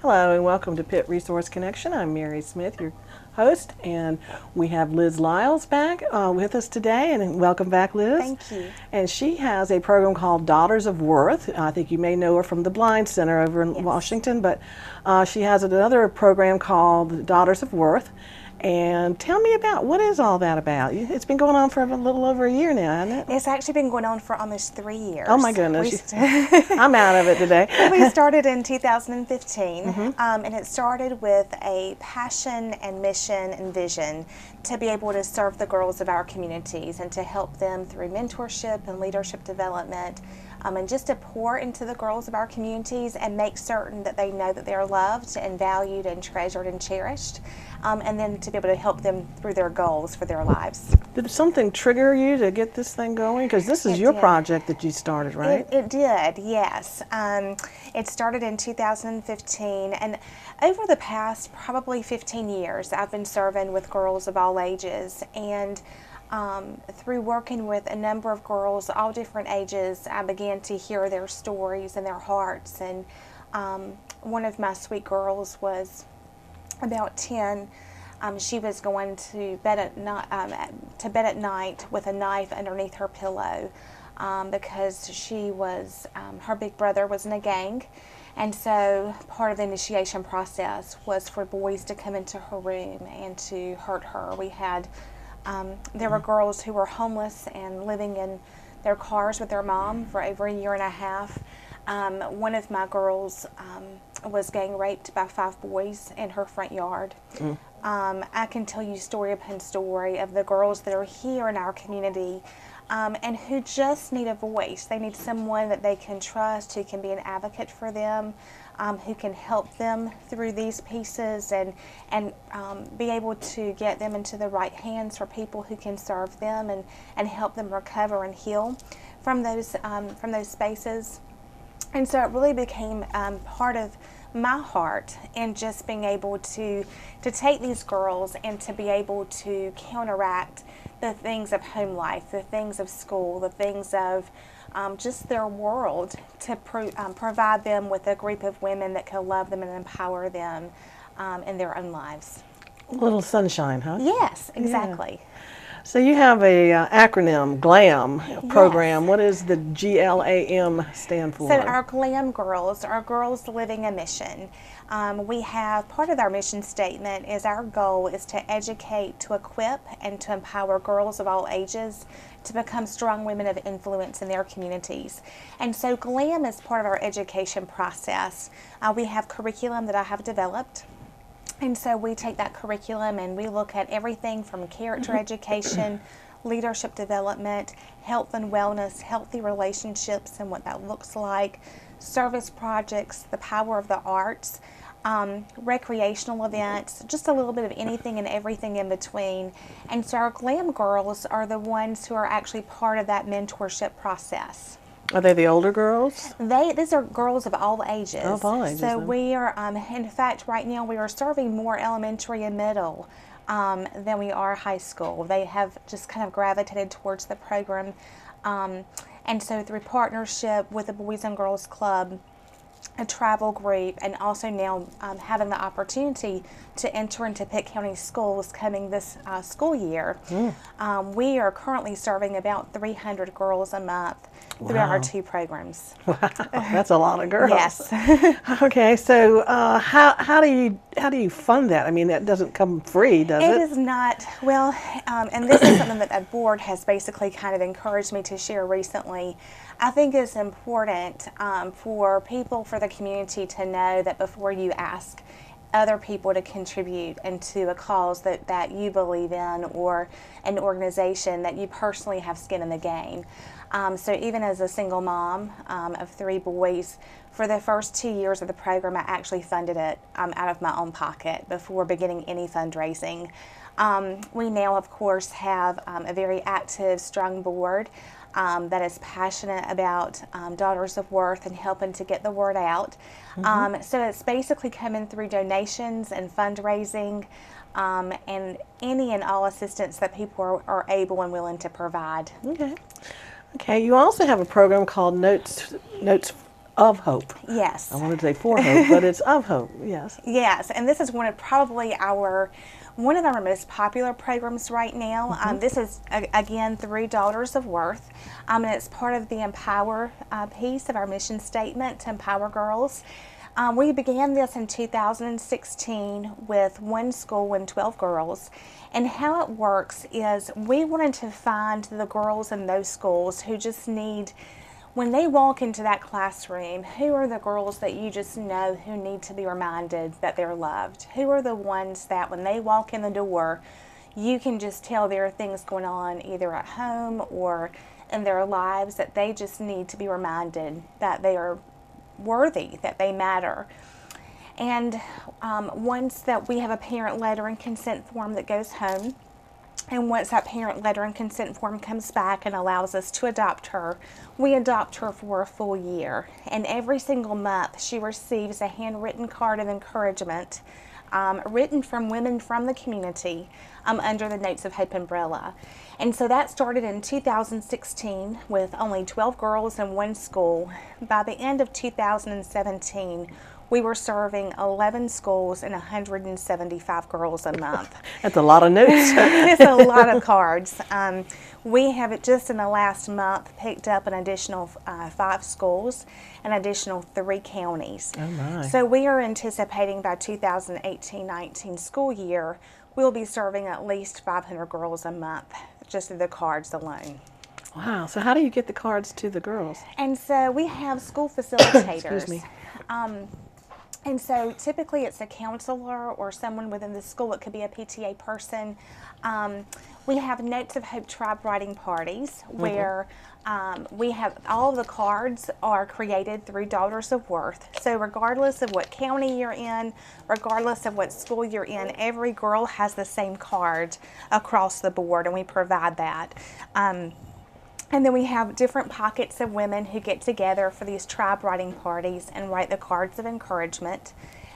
Hello and welcome to Pitt Resource Connection. I'm Mary Smith, your host, and we have Liz Lyles back with us today. And welcome back, Liz. Thank you. And she has a program called Daughters of Worth. I think you may know her from the Blind Center over in Washington, but she has another program called Daughters of Worth. And tell me about, what is all that about? It's been going on for a little over a year now, hasn't it? It's actually been going on for almost 3 years. Oh my goodness. I'm out of it today. We started in 2015, and it started with a passion and mission and vision to be able to serve the girls of our communities and to help them through mentorship and leadership development, and just to pour into the girls of our communities and make certain that they know that they are loved and valued and treasured and cherished, and then to be able to help them through their goals for their lives. Did something trigger you to get this thing going? Because this is your project that you started, right? It did, yes. It started in 2015, and over the past probably 15 years, I've been serving with girls of all ages, and through working with a number of girls, all different ages, I began to hear their stories and their hearts. And one of my sweet girls was about 10. She was going to bed at night with a knife underneath her pillow because she was her big brother was in a gang, and so part of the initiation process was for boys to come into her room and to hurt her. We had there were girls who were homeless and living in their cars with their mom for over a year and a half. One of my girls was gang raped by 5 boys in her front yard. I can tell you story upon story of the girls that are here in our community and who just need a voice. They need someone that they can trust, who can be an advocate for them, who can help them through these pieces and be able to get them into the right hands for people who can serve them and help them recover and heal from those spaces. And so it really became part of my heart in just being able to take these girls and to be able to counteract the things of home life, the things of school, the things of just their world, to provide them with a group of women that can love them and empower them in their own lives. A little sunshine, huh? Yes, exactly. Yeah. So you have a acronym, GLAM program. Yes. What does the GLAM stand for? So our GLAM girls are girls living a mission. We have, part of our mission statement is our goal is to educate, to equip, and to empower girls of all ages to become strong women of influence in their communities. And so GLAM is part of our education process. We have curriculum that I have developed. And so we take that curriculum and we look at everything from character education, leadership development, health and wellness, healthy relationships and what that looks like, service projects, the power of the arts, recreational events, just a little bit of anything and everything in between. And so our GLAM girls are the ones who are actually part of that mentorship process. Are they the older girls? These are girls of all ages. Of all ages. So we are, in fact, right now we are serving more elementary and middle than we are high school. They have just kind of gravitated towards the program. And so through partnership with the Boys and Girls Club, a travel group, and also now having the opportunity to enter into Pitt County schools coming this school year. We are currently serving about 300 girls a month through our 2 programs. Wow, that's a lot of girls. Yes. Okay, so how do you fund that? I mean, that doesn't come free, does it? It is not. Well, and this is something that the board has basically kind of encouraged me to share recently. I think it's important for people, for the community to know that before you ask other people to contribute into a cause that you believe in or an organization, that you personally have skin in the game. So even as a single mom of 3 boys, for the first 2 years of the program, I actually funded it out of my own pocket before beginning any fundraising. We now, of course, have a very active, strong board that is passionate about Daughters of Worth and helping to get the word out. So it's basically coming through donations and fundraising and any and all assistance that people are able and willing to provide. Okay. You also have a program called Notes of hope. Yes. I wanted to say for hope, but it's of hope, yes. Yes, and this is one of our most popular programs right now. This is, again, through Daughters of Worth, and it's part of the Empower piece of our mission statement to empower girls. We began this in 2016 with one school and 12 girls, and how it works is we wanted to find the girls in those schools who just need, when they walk into that classroom, who are the girls that you just know who need to be reminded that they're loved? Who are the ones that when they walk in the door, you can just tell there are things going on either at home or in their lives that they just need to be reminded that they are worthy, that they matter. And once that we have a parent letter and consent form that goes home, and once that parent letter and consent form comes back and allows us to adopt her, we adopt her for a full year. And every single month she receives a handwritten card of encouragement written from women from the community under the Notes of Hope umbrella. And so that started in 2016 with only 12 girls in one school. By the end of 2017, we were serving 11 schools and 175 girls a month. That's a lot of notes. It's a lot of cards. We have just in the last month picked up an additional 5 schools, an additional 3 counties. Oh my. So we are anticipating by 2018-19 school year, we'll be serving at least 500 girls a month, just through the cards alone. Wow. So how do you get the cards to the girls? And so we have school facilitators. Excuse me. And so typically it's a counselor or someone within the school. It could be a PTA person. We have Notes of Hope tribe writing parties where we have all of the cards are created through Daughters of Worth. So regardless of what county you're in, regardless of what school you're in, every girl has the same card across the board, and we provide that. And then we have different pockets of women who get together for these tribe writing parties and write the cards of encouragement.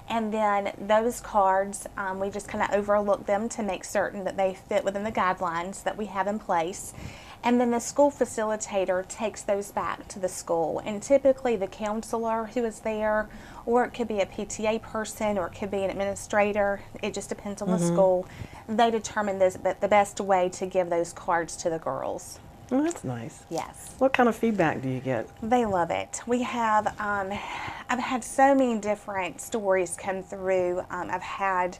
And then those cards, we just kind of overlook them to make certain that they fit within the guidelines that we have in place. And then the school facilitator takes those back to the school. And typically the counselor who is there, or it could be a PTA person, or it could be an administrator, it just depends on the school, they determine the best way to give those cards to the girls. Oh, that's nice. Yes. What kind of feedback do you get? They love it. We have, I've had so many different stories come through. I've had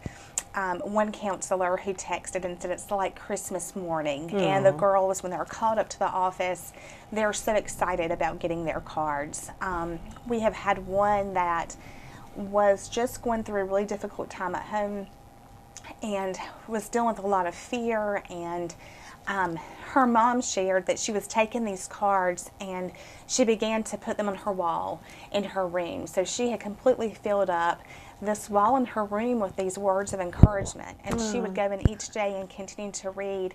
one counselor who texted and said it's like Christmas morning. And the girls, when they're called up to the office, they're so excited about getting their cards. We have had one that was just going through a really difficult time at home and was dealing with a lot of fear, and her mom shared that she was taking these cards and she began to put them on her wall in her room. So she had completely filled up this wall in her room with these words of encouragement, and she would go in each day and continue to read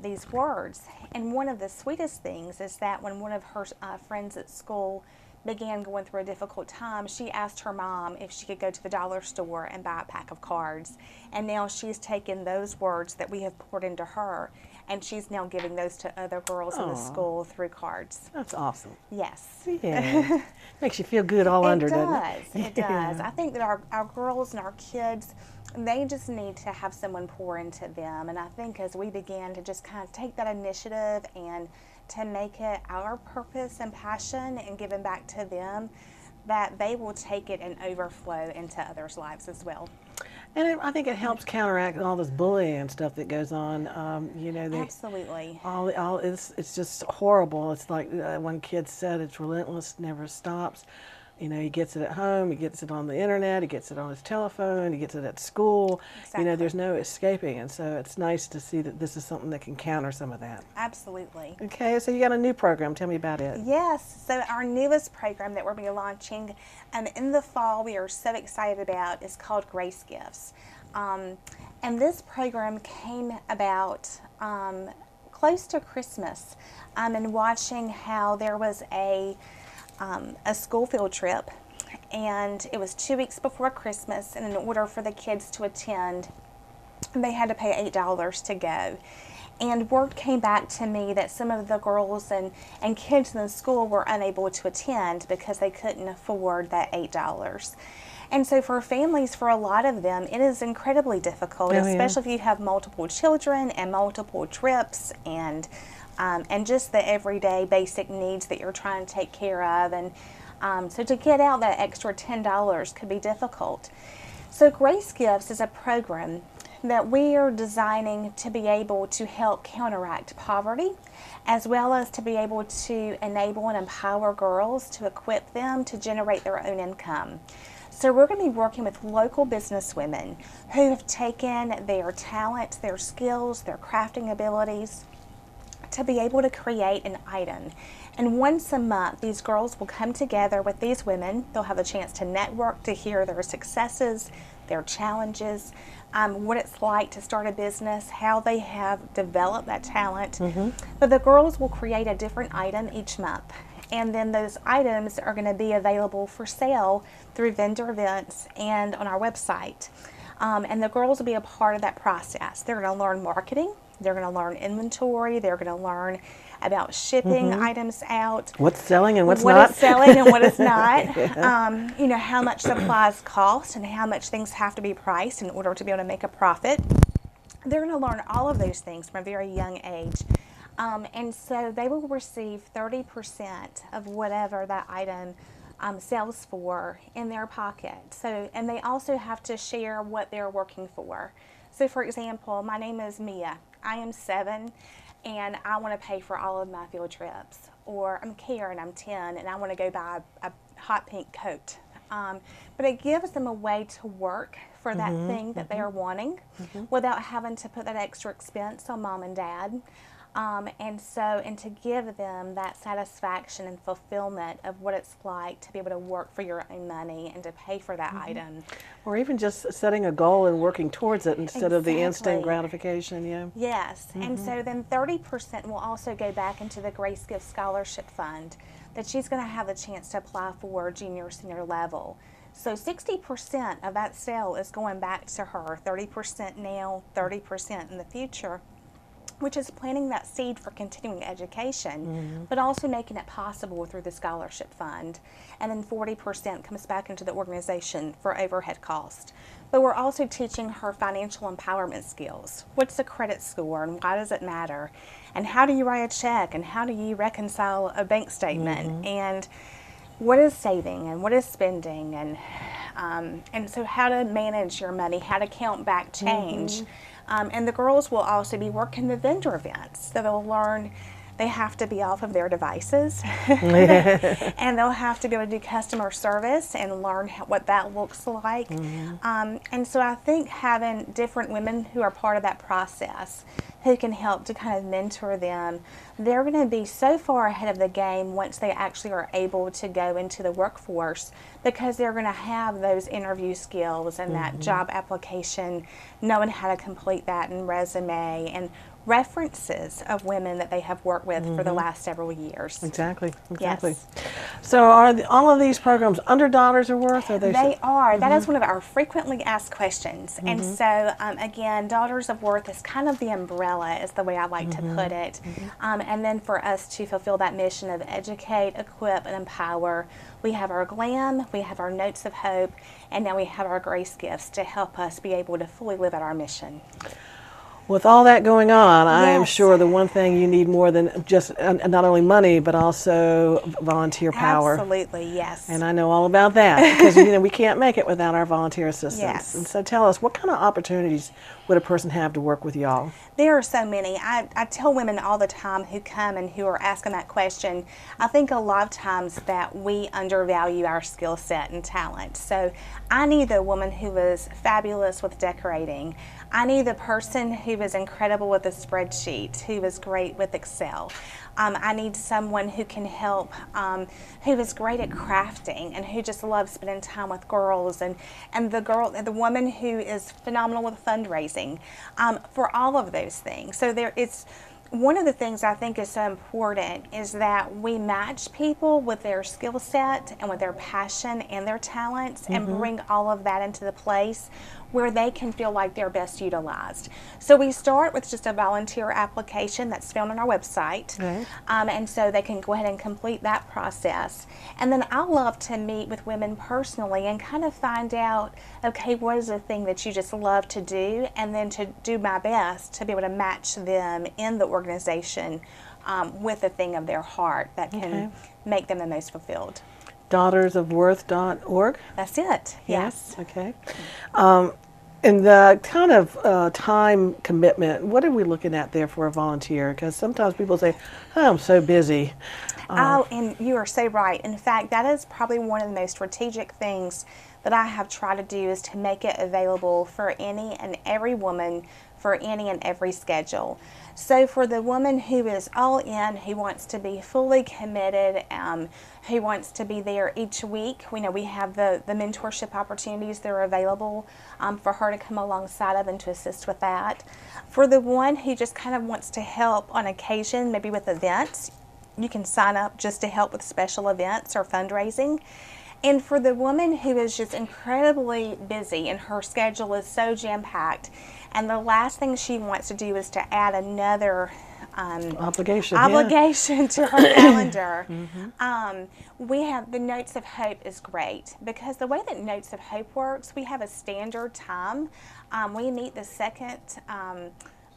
these words. And one of the sweetest things is that when one of her friends at school began going through a difficult time, she asked her mom if she could go to the dollar store and buy a pack of cards. And now she's taken those words that we have poured into her, and she's now giving those to other girls in the school through cards. That's awesome. Yes. Yeah. Makes you feel good all under, doesn't it? It does. I think that our girls and our kids, they just need to have someone pour into them. And I think as we begin to just kind of take that initiative and to make it our purpose and passion and giving back to them, that they will take it and overflow into others' lives as well. And I think it helps counteract all this bullying and stuff that goes on. Absolutely. It's just horrible. It's like one kid said, it's relentless, never stops. You know, he gets it at home, he gets it on the internet, he gets it on his telephone, he gets it at school. Exactly. You know, there's no escaping, and so it's nice to see that this is something that can counter some of that. Absolutely. Okay, so you got a new program. Tell me about it. Yes, so our newest program that we're going to be launching in the fall, we are so excited about, is called Grace Gifts. And this program came about close to Christmas, and watching how there was a school field trip, and it was 2 weeks before Christmas, and in order for the kids to attend, they had to pay $8 to go. And word came back to me that some of the girls and kids in the school were unable to attend because they couldn't afford that $8. And so for families, for a lot of them, it is incredibly difficult, especially if you have multiple children and multiple trips and just the everyday basic needs that you're trying to take care of. And so to get out that extra $10 could be difficult. So Grace Gifts is a program that we are designing to be able to help counteract poverty, as well as to be able to enable and empower girls, to equip them to generate their own income. So we're going to be working with local business women who have taken their talents, their skills, their crafting abilities to be able to create an item. And once a month, these girls will come together with these women. They'll have a chance to network, to hear their successes, their challenges, what it's like to start a business, how they have developed that talent. But the girls will create a different item each month. And then those items are going to be available for sale through vendor events and on our website. And the girls will be a part of that process. They're going to learn marketing. They're going to learn inventory. They're going to learn about shipping items out. What's selling and what's not. What is selling and what is not. You know, how much supplies cost and how much things have to be priced in order to be able to make a profit. They're going to learn all of those things from a very young age. And so they will receive 30% of whatever that item sells for in their pocket. So, and they also have to share what they're working for. So for example, my name is Mia. I am 7 and I want to pay for all of my field trips. Or I'm Karen, I'm 10 and I want to go buy a hot pink coat. But it gives them a way to work for that thing that they are wanting without having to put that extra expense on mom and dad. And to give them that satisfaction and fulfillment of what it's like to be able to work for your own money and to pay for that item. Or even just setting a goal and working towards it instead of the instant gratification, Yes, and so then 30% will also go back into the Grace Gift Scholarship Fund that she's going to have a chance to apply for junior, senior level. So 60% of that sale is going back to her, 30% now, 30% in the future, which is planting that seed for continuing education, but also making it possible through the scholarship fund. And then 40% comes back into the organization for overhead cost. But we're also teaching her financial empowerment skills. What's the credit score and why does it matter? And how do you write a check and how do you reconcile a bank statement? And what is saving and what is spending? And so how to manage your money, how to count back change. And the girls will also be working the vendor events. So they'll learn they have to be off of their devices. And they'll have to be able to do customer service and learn what that looks like. And so I think having different women who are part of that process who can help to kind of mentor them, they're going to be so far ahead of the game once they actually are able to go into the workforce, because they're going to have those interview skills and that job application, knowing how to complete that and resume and references of women that they have worked with for the last several years. Exactly. Yes. So are all of these programs under Daughters of Worth? Or They are. That is one of our frequently asked questions. And so, again, Daughters of Worth is kind of the umbrella, is the way I like to put it. And then for us to fulfill that mission of educate, equip, and empower, we have our GLAM, we have our Notes of Hope, and now we have our Grace Gifts to help us be able to fully live out our mission. With all that going on, I am sure the one thing you need more than just not only money, but also volunteer power. Absolutely, yes. And I know all about that because we can't make it without our volunteer assistance. Yes. And so tell us, what kind of opportunities would a person have to work with y'all? There are so many. I tell women all the time who come and who are asking that question, I think a lot of times that we undervalue our skill set and talent. So I need the woman who is fabulous with decorating. I need the person who is incredible with a spreadsheet, who is great with Excel. I need someone who can help, who is great at crafting and who just loves spending time with girls, and the woman who is phenomenal with fundraising, for all of those things. So one of the things I think is so important is that we match people with their skill set and with their passion and their talents and bring all of that into the place where they can feel like they're best utilized. So we start with just a volunteer application that's found on our website. Right. And so they can go ahead and complete that process. And then I love to meet with women personally and kind of find out, okay, what is the thing that you just love to do, and then to do my best to be able to match them in the organization with the thing of their heart that can make them the most fulfilled. DaughtersWorth.org? That's it. Yes. Okay. And the kind of time commitment, what are we looking at there for a volunteer? Because sometimes people say, oh, I'm so busy. Oh, and you are so right. In fact, that is probably one of the most strategic things that I have tried to do, is to make it available for any and every woman for any and every schedule. So for the woman who is all in, who wants to be fully committed, who wants to be there each week, we know we have the mentorship opportunities that are available for her to come alongside of and to assist with that. For the one who just kind of wants to help on occasion, maybe with events, you can sign up just to help with special events or fundraising. And for the woman who is just incredibly busy and her schedule is so jam-packed, and the last thing she wants to do is to add another obligation to her calendar, we have the Notes of Hope is great, because the way that Notes of Hope works, we have a standard time. We meet the second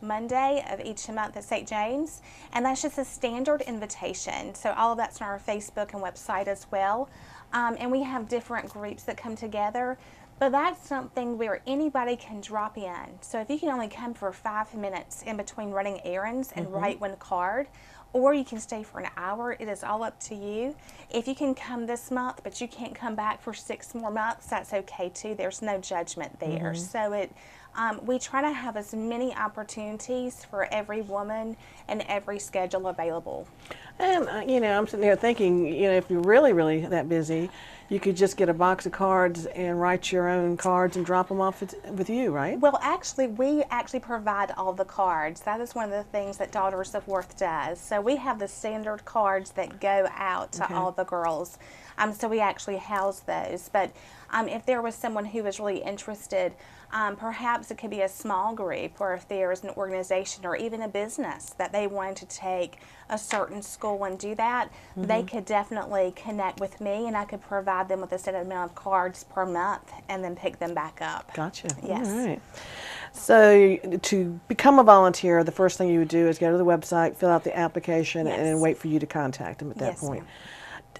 Monday of each month at St. James, and that's just a standard invitation. So all of that's on our Facebook and website as well. And we have different groups that come together, but that's something where anybody can drop in. So if you can only come for 5 minutes in between running errands and write one card, or you can stay for an hour, it is all up to you. If you can come this month but you can't come back for 6 more months, that's okay too. There's no judgment there. So we try to have as many opportunities for every woman and every schedule available. And, you know, I'm sitting there thinking, you know, if you're really, really that busy, you could just get a box of cards and write your own cards and drop them off with you, right? Well, actually, we provide all the cards. That is one of the things that Daughters of Worth does. So we have the standard cards that go out to all the girls. So we actually house those. But if there was someone who was really interested, perhaps it could be a small group, or if there is an organization or even a business that they wanted to take a certain school and do that, they could definitely connect with me, and I could provide them with a set amount of cards per month and then pick them back up. Gotcha. Yes. All right. So to become a volunteer, the first thing you would do is go to the website, fill out the application, and then wait for you to contact them at that point.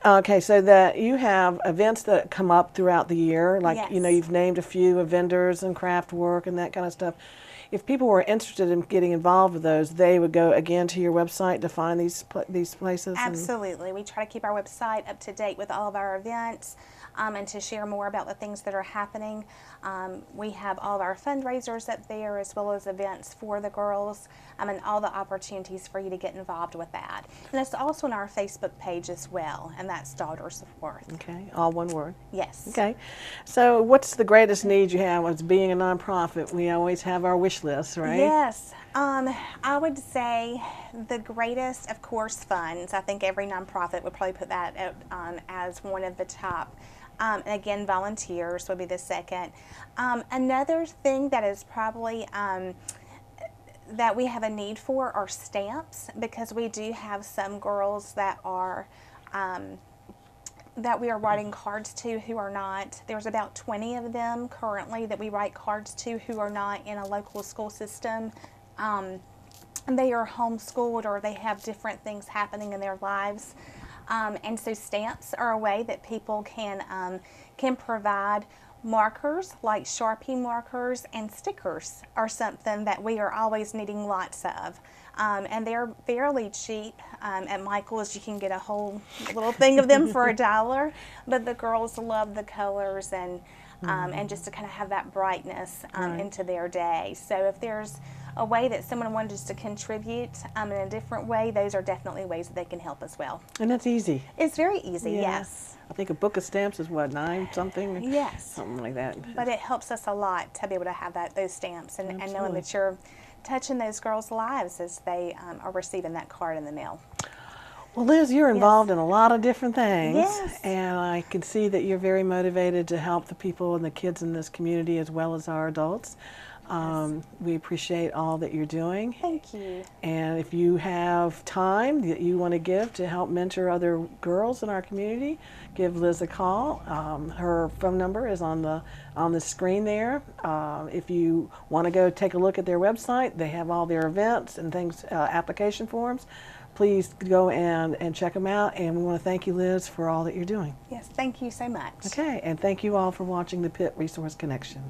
Okay, so that you have events that come up throughout the year, like, you know, you've named a few of vendors and craft work and that kind of stuff. If people were interested in getting involved with those, they would go again to your website to find these places? Absolutely. We try to keep our website up to date with all of our events and to share more about the things that are happening. We have all of our fundraisers up there, as well as events for the girls, and all the opportunities for you to get involved with that. And it's also on our Facebook page as well, and that's Daughters of Worth. Okay, all one word? Yes. Okay. So what's the greatest need you have as being a nonprofit? We always have our wish list, right? Yes. I would say the greatest, of course, funds. I think every nonprofit would probably put that as one of the top. And again, volunteers would be the second. Another thing that is probably that we have a need for are stamps, because we do have some girls that are that we are writing cards to who are not. There's about 20 of them currently that we write cards to who are not in a local school system. And they are homeschooled, or they have different things happening in their lives. And so stamps are a way that people can provide. Markers like Sharpie markers and stickers are something that we are always needing lots of. And they're fairly cheap. At Michael's you can get a whole little thing of them for $1, but the girls love the colors and just to kind of have that brightness into their day. So if there's a way that someone wanted us to contribute in a different way, those are definitely ways that they can help as well. And that's easy. It's very easy, yes. I think a book of stamps is what, $9 something? Yes. Something like that. But it helps us a lot to be able to have those stamps and knowing that you're touching those girls' lives as they are receiving that card in the mail. Well, Liz, you're involved in a lot of different things, Yes. and I can see that you're very motivated to help the people and the kids in this community as well as our adults. We appreciate all that you're doing. Thank you. And if you have time that you want to give to help mentor other girls in our community, give Liz a call. Her phone number is on the screen there. If you want to go take a look at their website, they have all their events and things, application forms. Please go and check them out. And we want to thank you, Liz, for all that you're doing. Yes, thank you so much. Okay, and thank you all for watching the Pitt Resource Connection.